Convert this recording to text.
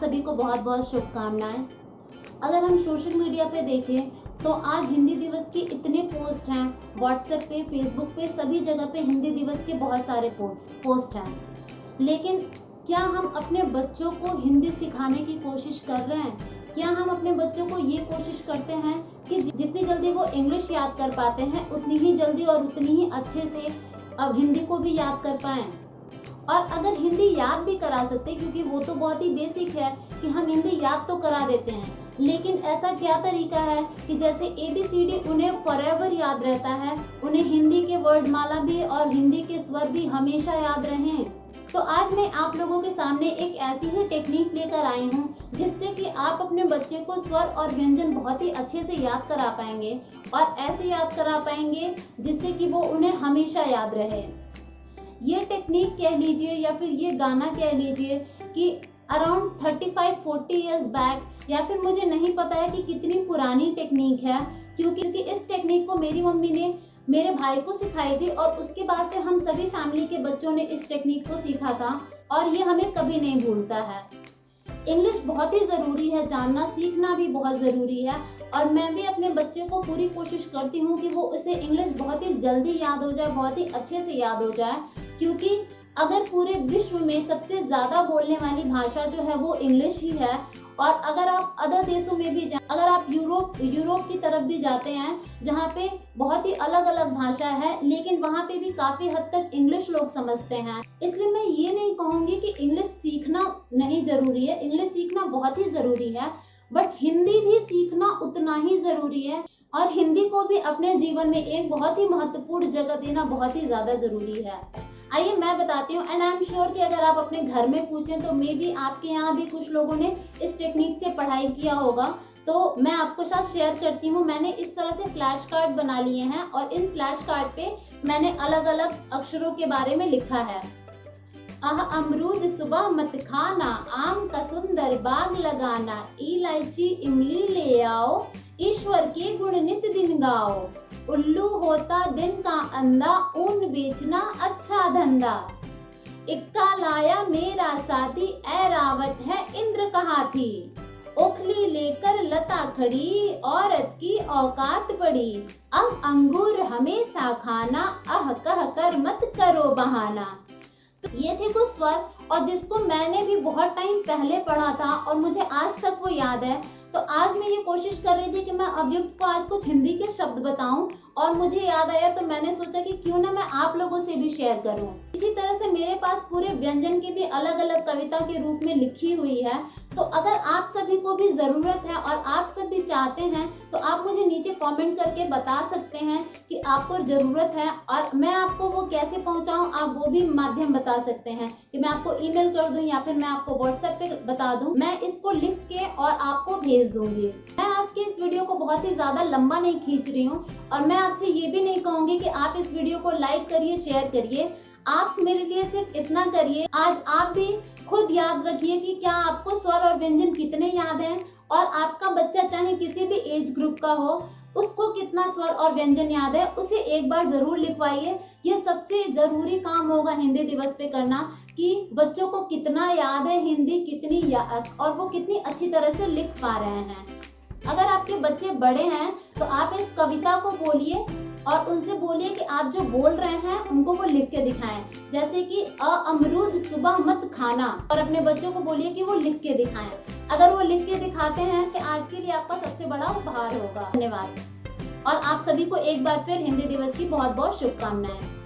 सभी को बहुत बहुत शुभकामनाएं। अगर हम सोशल मीडिया पे देखें तो आज हिंदी दिवस के इतने पोस्ट हैं, व्हाट्सएप पे, फेसबुक पे, सभी जगह पे हिंदी दिवस के बहुत सारे पोस्ट हैं। लेकिन क्या हम अपने बच्चों को हिंदी सिखाने की कोशिश कर रहे हैं? क्या हम अपने बच्चों को ये कोशिश करते हैं कि जितनी जल्दी वो इंग्लिश याद कर पाते हैं उतनी ही जल्दी और उतनी ही अच्छे से अब हिंदी को भी याद कर पाएं? और अगर हिंदी याद भी करा सकते, क्योंकि वो तो बहुत ही बेसिक है कि हम हिंदी याद तो करा देते हैं, लेकिन ऐसा क्या तरीका है कि जैसे ABCD उन्हें फॉरएवर याद रहता है, उन्हें हिंदी के वर्णमाला भी और हिंदी के स्वर भी हमेशा याद रहें। तो आज मैं आप लोगों के सामने एक ऐसी ही टेक्निक लेकर आई हूँ जिससे कि आप अपने बच्चे को स्वर और व्यंजन बहुत ही अच्छे से याद करा पाएंगे और ऐसे याद करा पाएंगे जिससे कि वो उन्हें हमेशा याद रहे। ये टेक्निक कह लीजिए या फिर ये गाना कह लीजिए कि अराउंड 35-40 इयर्स बैक, या फिर मुझे नहीं पता है कि कितनी पुरानी टेक्निक है, क्योंकि इस टेक्निक को मेरी मम्मी ने मेरे भाई को सिखाई थी और उसके बाद से हम सभी फैमिली के बच्चों ने इस टेक्निक को सीखा था और ये हमें कभी नहीं भूलता है। इंग्लिश बहुत ही ज़रूरी है, जानना सीखना भी बहुत ज़रूरी है और मैं भी अपने बच्चे को पूरी कोशिश करती हूँ कि वो उसे इंग्लिश बहुत ही जल्दी याद हो जाए, बहुत ही अच्छे से याद हो जाए, क्योंकि अगर पूरे विश्व में सबसे ज़्यादा बोलने वाली भाषा जो है वो इंग्लिश ही है। और अगर आप अदर देशों में भी अगर आप यूरोप की तरफ भी जाते हैं जहाँ पे बहुत ही अलग अलग भाषा है, लेकिन वहाँ पे भी काफ़ी हद तक इंग्लिश लोग समझते हैं। इसलिए मैं ये नहीं कहूँगी कि इंग्लिश सीखना नहीं ज़रूरी है, इंग्लिश सीखना बहुत ही ज़रूरी है, बट हिंदी भी सीखना उतना ही ज़रूरी है और हिंदी को भी अपने जीवन में एक बहुत ही महत्वपूर्ण जगह देना बहुत ही ज़्यादा ज़रूरी है। आइए मैं बताती हूँ, एंड आई एम श्योर कि अगर आप अपने घर में पूछें तो मे बी आपके यहाँ भी कुछ लोगों ने इस टेक्निक से पढ़ाई किया होगा। तो मैं आपको साथ शेयर करती हूँ। मैंने इस तरह से फ्लैश कार्ड बना लिए हैं और इन फ्लैश कार्ड पे मैंने अलग अलग अक्षरों के बारे में लिखा है। अमरूद सुबह मत खाना, आम का सुंदर बाग लगाना, इलायची इमली ले आओ, ईश्वर के गुण नित दिन गाओ, उल्लू होता दिन का अंधा, ऊन बेचना अच्छा धंधा, इक्का लाया मेरा साथी, ऐरावत है इंद्र का हाथी, ओखली लेकर लता खड़ी, औरत की औकात पड़ी, अंगूर हमेशा खाना, अह कह कर मत करो बहाना। तो ये थे कुछ स्वर और जिसको मैंने भी बहुत टाइम पहले पढ़ा था और मुझे आज तक वो याद है। तो आज मैं ये कोशिश कर रही थी कि मैं अवयुक्त को आज कुछ हिंदी के शब्द बताऊं और मुझे याद आया तो मैंने सोचा कि क्यों ना मैं आप लोगों से भी शेयर करूं। इसी तरह से मेरे पास पूरे व्यंजन की भी अलग अलग कविता के रूप में लिखी हुई है। तो अगर आप सभी को भी ज़रूरत है और आप सब भी चाहते हैं तो आप मुझे नीचे कमेंट करके बता सकते हैं कि आपको ज़रूरत है और मैं आपको वो कैसे पहुंचाऊं, आप वो भी माध्यम बता सकते हैं कि मैं आपको ईमेल कर दूं या फिर मैं आपको व्हाट्सएप पे बता दूं। मैं इसको लिख के और आपको भेज दूंगी। मैं आज के इस वीडियो को बहुत ही ज़्यादा लंबा नहीं खींच रही हूँ और मैं आपसे ये भी नहीं कहूँगी कि आप इस वीडियो को लाइक करिए, शेयर करिए। आप मेरे लिए सिर्फ इतना करिए, आज आप भी खुद याद रखिए कि क्या आपको स्वर और व्यंजन कितने याद हैं और आपका बच्चा चाहे किसी भी एज ग्रुप का हो उसको कितना स्वर और व्यंजन याद है, उसे एक बार जरूर लिखवाइए। ये सबसे जरूरी काम होगा हिंदी दिवस पे करना कि बच्चों को कितना याद है हिंदी, कितनी याद और वो कितनी अच्छी तरह से लिख पा रहे हैं। अगर आपके बच्चे बड़े हैं तो आप इस कविता को बोलिए और उनसे बोलिए कि आप जो बोल रहे हैं उनको वो लिख के दिखाएं, जैसे कि अमरूद सुबह मत खाना, और अपने बच्चों को बोलिए कि वो लिख के दिखाएं। अगर वो लिख के दिखाते हैं तो आज के लिए आपका सबसे बड़ा उपहार होगा। धन्यवाद और आप सभी को एक बार फिर हिंदी दिवस की बहुत बहुत शुभकामनाएं।